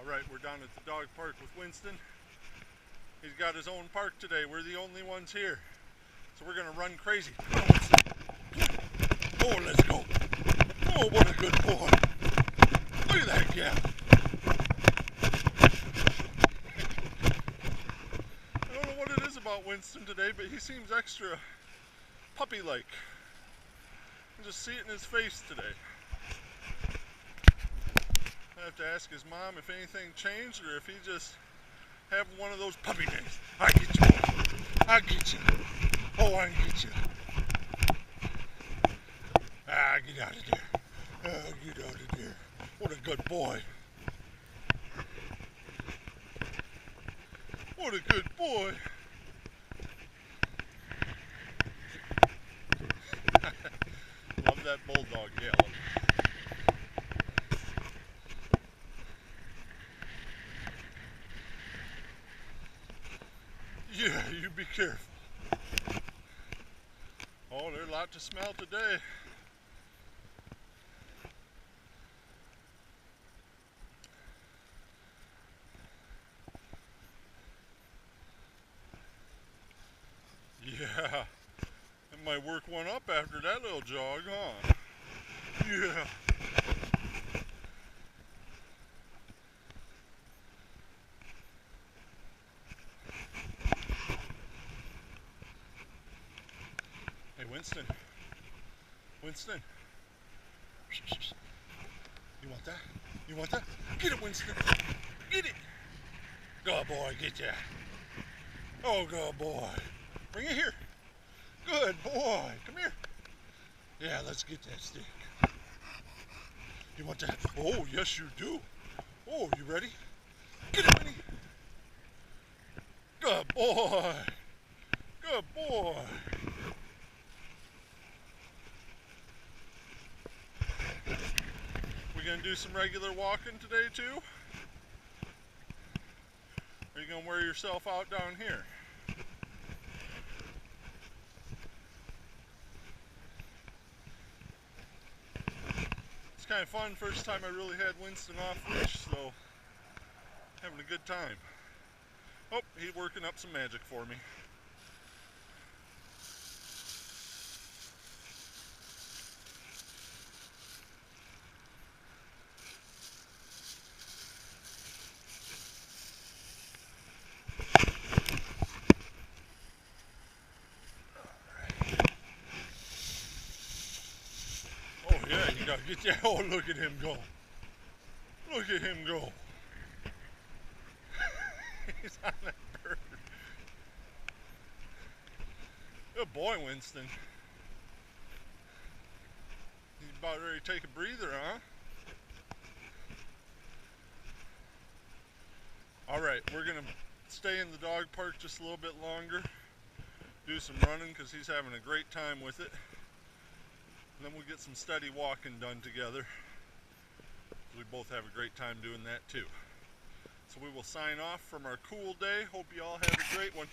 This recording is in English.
Alright, we're down at the dog park with Winston. He's got his own park today. We're the only ones here. So we're gonna run crazy. Come on, Winston. Oh, let's go. Oh, what a good boy. Look at that gal. I don't know what it is about Winston today, but he seems extra puppy-like. I can just see it in his face today. I have to ask his mom if anything changed or if he just having one of those puppy days. I get you. I get you. Oh, I get you. Ah, get out of there. Ah, get out of there. What a good boy. What a good boy. Love that bulldog yelling. Yeah, you be careful. Oh, there's a lot to smell today. Yeah, it might work one up after that little jog, huh? Yeah. Hey, Winston. Winston. You want that? You want that? Get it, Winston. Get it. Good boy, get ya. Oh, good boy. Bring it here. Good boy. Come here. Yeah, let's get that stick. You want that? Oh, yes, you do. Oh, you ready? Get it, Winnie. Good boy. Good boy. We gonna do some regular walking today too? Or are you gonna wear yourself out down here? It's kind of fun. First time I really had Winston off leash, so having a good time. Oh, he's working up some magic for me. Oh yeah, you gotta get that. Oh, look at him go. Look at him go. He's on that bird. Good boy, Winston. He's about ready to take a breather, huh? Alright, we're gonna stay in the dog park just a little bit longer. Do some running because he's having a great time with it. And then we'll get some steady walking done together. We both have a great time doing that too. So we will sign off from our cool day. Hope you all have a great one.